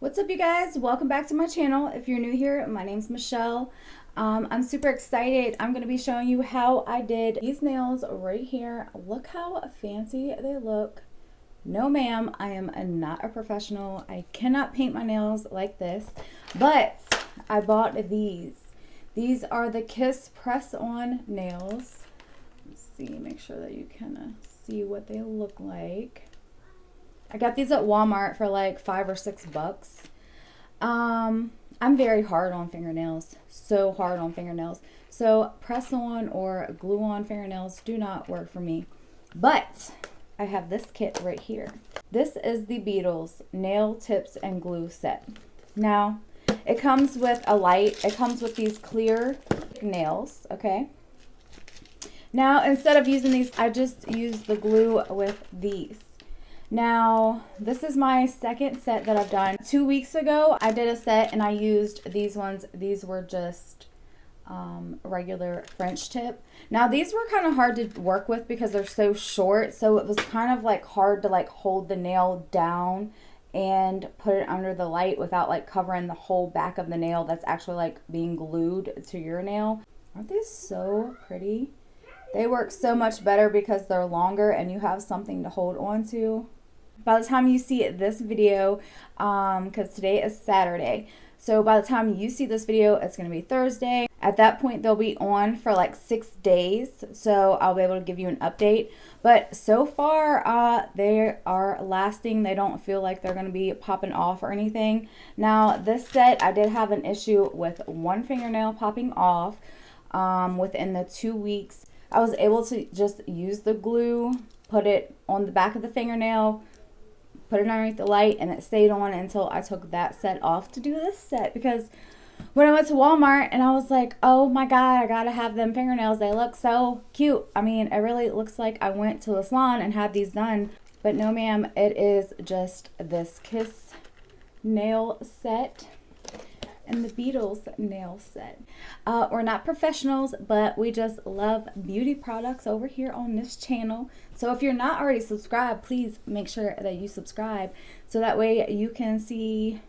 What's up, you guys? Welcome back to my channel. If you're new here, my name's Michelle. I'm super excited. I'm going to be showing you how I did these nails right here. Look how fancy they look. No ma'am, I am not a professional. I cannot paint my nails like this, but I bought these. These are the Kiss press-on nails. Let's see, make sure that you kind of see what they look like. I got these at Walmart for like $5 or $6. I'm very hard on fingernails, so hard on fingernails. So press on or glue on fingernails do not work for me. But I have this kit right here. This is the Beetles nail tips and glue set. Now, it comes with a light. It comes with these clear nails, okay? Now, instead of using these, I just use the glue with these. Now, this is my second set that I've done. 2 weeks ago, I did a set and I used these ones. These were just regular French tip. Now, these were kind of hard to work with because they're so short. So it was kind of like hard to like hold the nail down and put it under the light without like covering the whole back of the nail that's actually like being glued to your nail. Aren't they so pretty? They work so much better because they're longer and you have something to hold on to. By the time you see this video, because today is Saturday, so by the time you see this video, it's going to be Thursday. At that point, they'll be on for like 6 days, so I'll be able to give you an update. But so far, they are lasting. They don't feel like they're going to be popping off or anything. Now, this set, I did have an issue with one fingernail popping off within the 2 weeks. I was able to just use the glue, put it on the back of the fingernail, put it underneath the light, and it stayed on until I took that set off to do this set. Because when I went to Walmart and I was like, oh my god, I gotta have them fingernails, they look so cute. I mean, it really looks like I went to a salon and had these done. But no ma'am, it is just this Kiss nail set and the Beetles nail set. We're not professionals, but we just love beauty products over here on this channel. So if you're not already subscribed, please make sure that you subscribe so that way you can see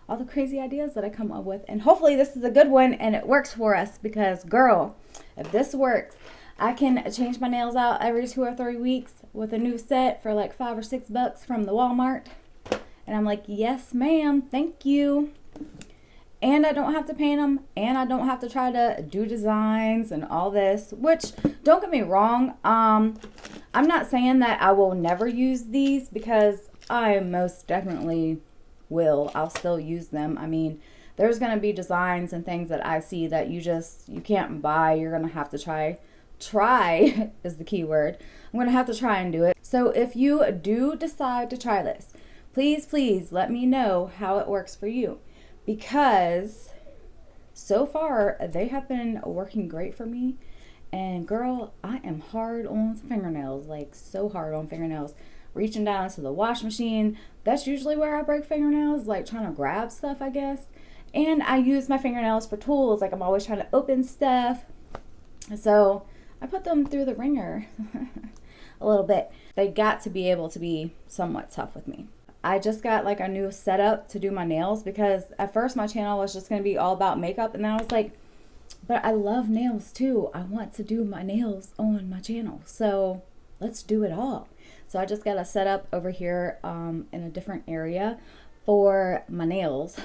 all the crazy ideas that I come up with. And hopefully this is a good one and it works for us, because girl, if this works, I can change my nails out every 2 or 3 weeks with a new set for like $5 or $6 from the Walmart. And I'm like, yes ma'am, thank you. And I don't have to paint them, and I don't have to try to do designs and all this, which, don't get me wrong, I'm not saying that I will never use these, because I most definitely will. I'll still use them. I mean, there's going to be designs and things that I see that you can't buy. You're going to have to try is the key word. I'm going to have to try and do it. So if you do decide to try this, please let me know how it works for you. Because so far they have been working great for me, and girl, I am hard on fingernails, like so hard on fingernails. Reaching down into the wash machine, that's usually where I break fingernails, like trying to grab stuff, I guess. And I use my fingernails for tools, like I'm always trying to open stuff. So I put them through the ringer a little bit. They got to be able to be somewhat tough with me. I just got like a new setup to do my nails, because at first my channel was just going to be all about makeup, and then I was like, but I love nails too. I want to do my nails on my channel, so let's do it all. So I just got a setup over here in a different area for my nails.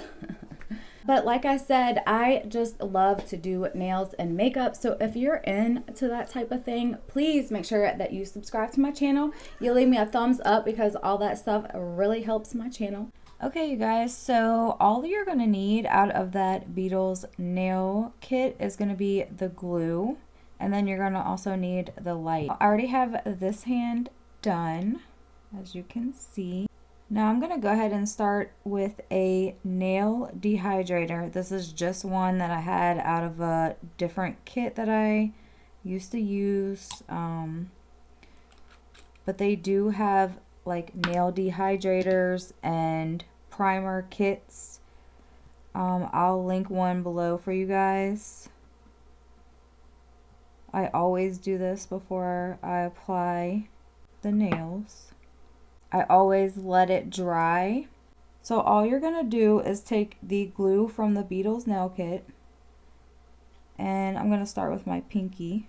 But like I said, I just love to do nails and makeup. So if you're into that type of thing, please make sure that you subscribe to my channel. You leave me a thumbs up, because all that stuff really helps my channel. Okay, you guys, so all you're going to need out of that Beetles nail kit is going to be the glue. And then you're going to also need the light. I already have this hand done, as you can see. Now I'm going to go ahead and start with a nail dehydrator. This is just one that I had out of a different kit that I used to use. But they do have like nail dehydrators and primer kits. I'll link one below for you guys. I always do this before I apply the nails. I always let it dry So all you're going to do is take the glue from the Beetles nail kit, and I'm going to start with my pinky,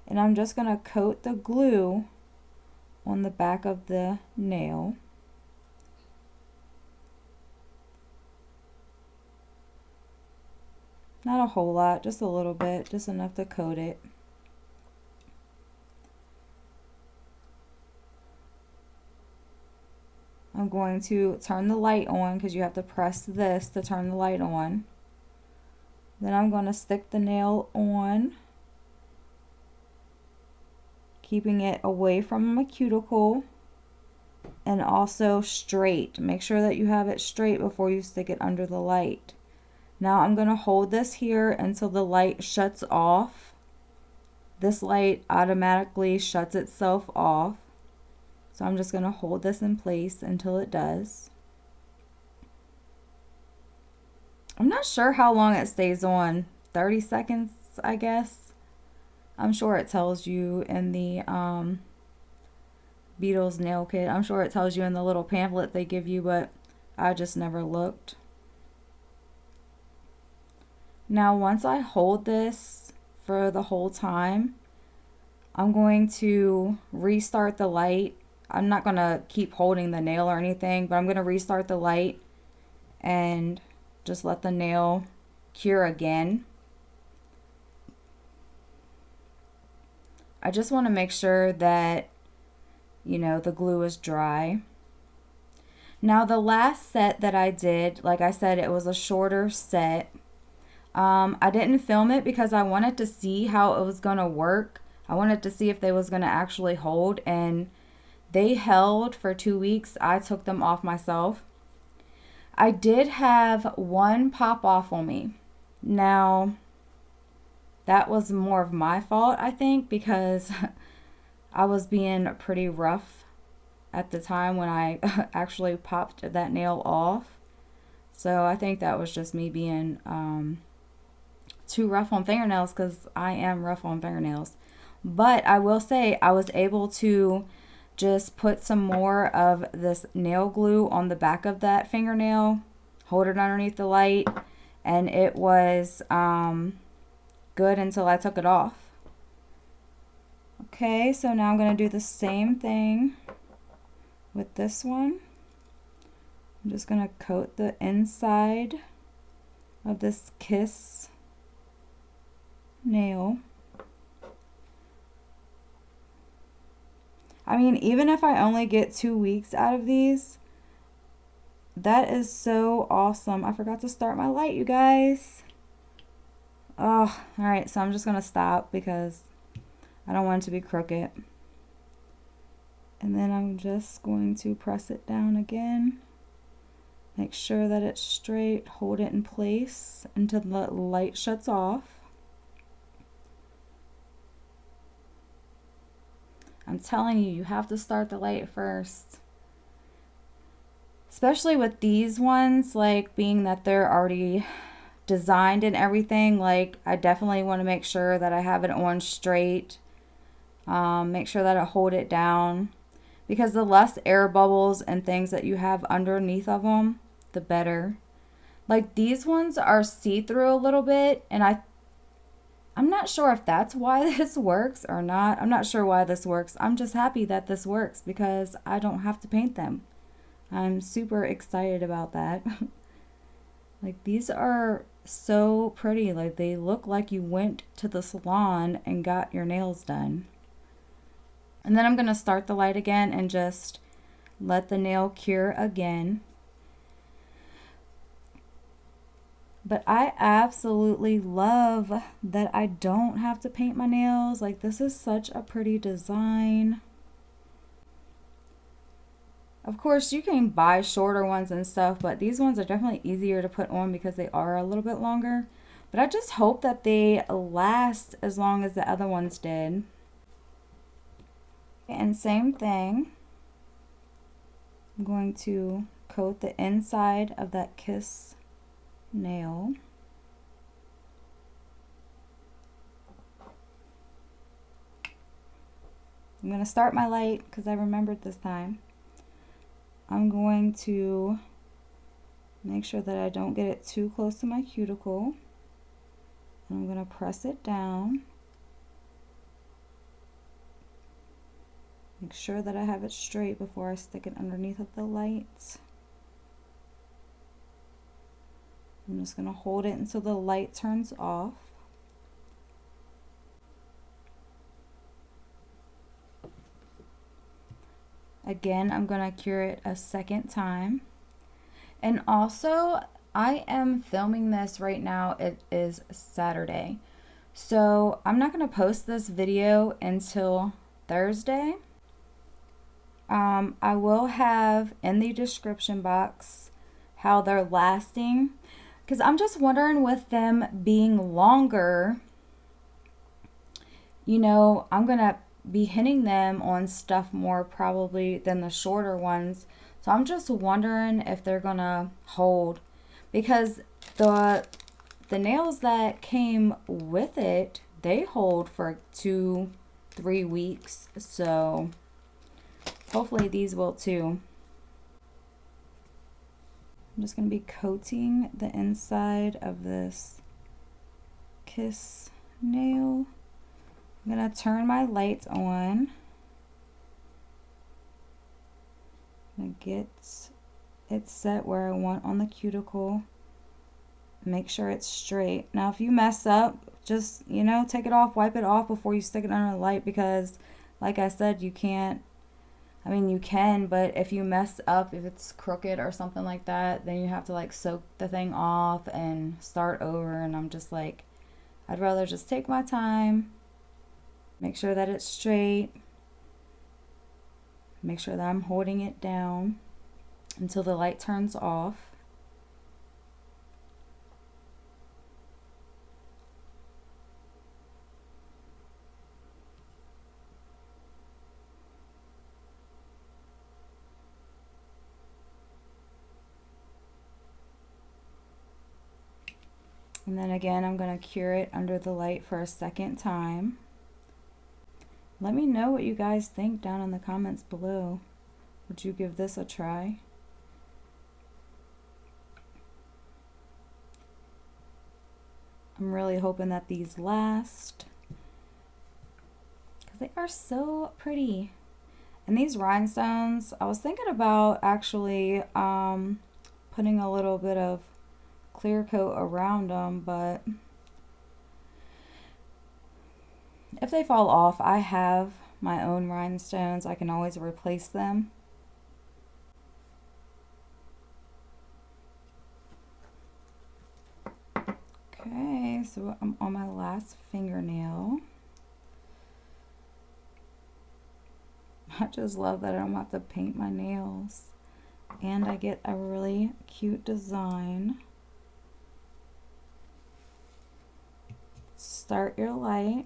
and I'm just going to coat the glue on the back of the nail. Not a whole lot, just a little bit, just enough to coat it. I'm going to turn the light on because you have to press this to turn the light on. Then I'm going to stick the nail on, keeping it away from my cuticle and also straight. Make sure that you have it straight before you stick it under the light. Now I'm going to hold this here until the light shuts off. This light automatically shuts itself off. So I'm just going to hold this in place until it does. I'm not sure how long it stays on. 30 seconds, I guess. I'm sure it tells you in the Beetles nail kit. I'm sure it tells you in the little pamphlet they give you, but I just never looked. Now once I hold this for the whole time, I'm going to restart the light. I'm not going to keep holding the nail or anything, but I'm going to restart the light and just let the nail cure again. I just want to make sure that, you know, the glue is dry. Now the last set that I did, like I said, it was a shorter set. I didn't film it because I wanted to see how it was going to work. I wanted to see if they was going to actually hold, and they held for 2 weeks. I took them off myself. I did have one pop off on me. Now, that was more of my fault, I think, because I was being pretty rough at the time when I actually popped that nail off. So I think that was just me being too rough on fingernails, because I am rough on fingernails. But I will say I was able to just put some more of this nail glue on the back of that fingernail, hold it underneath the light, and it was good until I took it off. Okay, so now I'm going to do the same thing with this one. I'm just going to coat the inside of this kiss nail. I mean, even if I only get 2 weeks out of these, that is so awesome. I forgot to start my light, you guys. Oh, alright, so I'm just going to stop because I don't want it to be crooked. And then I'm just going to press it down again. Make sure that it's straight. Hold it in place until the light shuts off. I'm telling you, you have to start the light first. Especially with these ones, like being that they're already designed and everything, like I definitely want to make sure that I have it on straight. Make sure that I hold it down, because the less air bubbles and things that you have underneath of them, the better. Like these ones are see-through a little bit, and I'm not sure if that's why this works or not. I'm not sure why this works. I'm just happy that this works because I don't have to paint them. I'm super excited about that. Like these are so pretty. Like they look like you went to the salon and got your nails done. And then I'm going to start the light again and just let the nail cure again. But I absolutely love that I don't have to paint my nails. Like this is such a pretty design. Of course, you can buy shorter ones and stuff, but these ones are definitely easier to put on because they are a little bit longer. But I just hope that they last as long as the other ones did. And same thing. I'm going to coat the inside of that kiss nail. I'm going to start my light because I remembered this time. I'm going to Make sure that I don't get it too close to my cuticle. And I'm going to press it down. Make sure that I have it straight before I stick it underneath of the lights. I'm just going to hold it until the light turns off. Again, I'm going to cure it a second time. And also, I am filming this right now. It is Saturday. So I'm not going to post this video until Thursday. I will have in the description box how they're lasting. Because I'm just wondering, with them being longer, you know, I'm going to be hitting them on stuff more probably than the shorter ones. So I'm just wondering if they're gonna hold, because the nails that came with it, they hold for 2-3 weeks. So hopefully these will too. I'm just gonna be coating the inside of this kiss nail. I'm gonna turn my lights on. I'm gonna get it set where I want on the cuticle. Make sure it's straight. Now if you mess up, just, you know, take it off, wipe it off before you stick it under the light, because like I said, you can't, I mean you can, but if you mess up, if it's crooked or something like that, then you have to like soak the thing off and start over. And I'm just like, I'd rather just take my time. Make sure that it's straight. Make sure that I'm holding it down until the light turns off. And then again, I'm going to cure it under the light for a second time. Let me know what you guys think down in the comments below. Would you give this a try? I'm really hoping that these last, because they are so pretty. And these rhinestones, I was thinking about actually putting a little bit of clear coat around them, but if they fall off, I have my own rhinestones. I can always replace them. Okay, so I'm on my last fingernail. I just love that I don't have to paint my nails. And I get a really cute design. Start your light.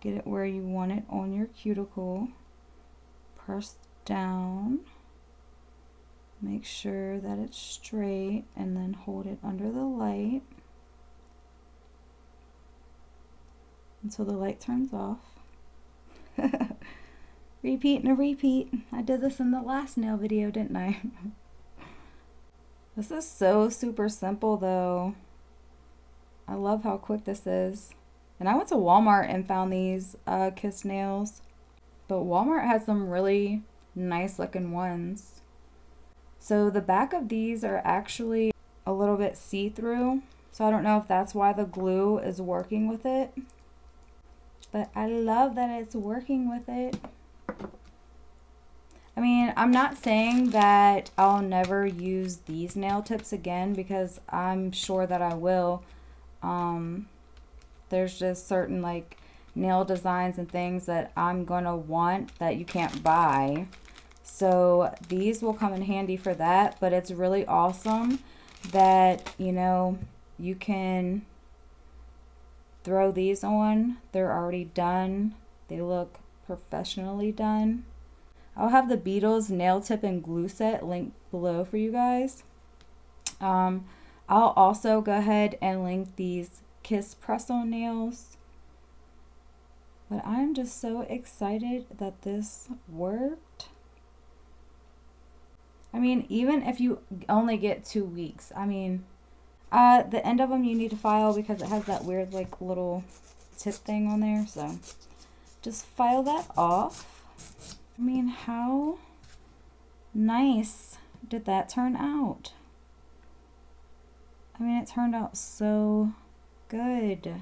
Get it where you want it on your cuticle. Press down. Make sure that it's straight, and then hold it under the light until the light turns off. Repeat and a repeat. I did this in the last nail video, didn't I? This is so super simple though. I love how quick this is. And I went to Walmart and found these kiss nails. But Walmart has some really nice looking ones. So the back of these are actually a little bit see-through. So I don't know if that's why the glue is working with it. But I love that it's working with it. I mean, I'm not saying that I'll never use these nail tips again, because I'm sure that I will. There's just certain like nail designs and things that I'm gonna want that you can't buy. So these will come in handy for that, but it's really awesome that, you know, you can throw these on. They're already done. They look professionally done. I'll have the Beetles nail tip and glue set linked below for you guys. I'll also go ahead and link these Kiss press-on nails. But I'm just so excited that this worked. mean, even if you only get 2 weeks, I mean, the end of them you need to file because it has that weird like little tip thing on there. So just file that off. I mean, how nice did that turn out? I mean, it turned out so good.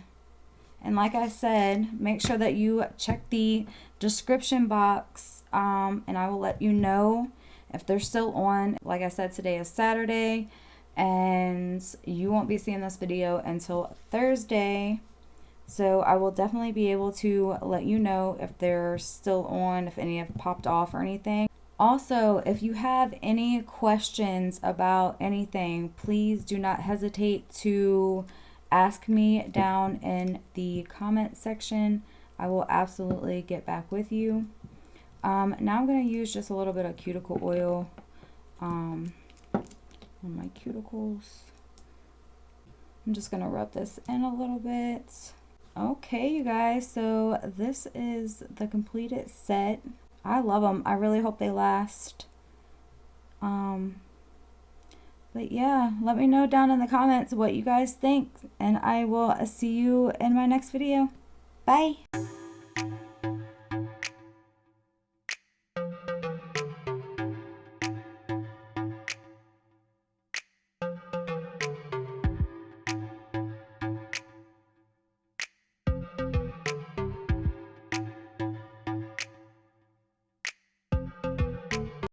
And like I said, make sure that you check the description box, and I will let you know if they're still on. Like I said, today is Saturday, and you won't be seeing this video until Thursday. So I will definitely be able to let you know if they're still on, if any have popped off or anything. Also, if you have any questions about anything, please do not hesitate to ask me down in the comment section. I will absolutely get back with you. Now I'm going to use just a little bit of cuticle oil on my cuticles. I'm just going to rub this in a little bit. Okay, you guys, so this is the completed set. I love them. I really hope they last. But yeah, let me know down in the comments what you guys think, and I will see you in my next video. Bye.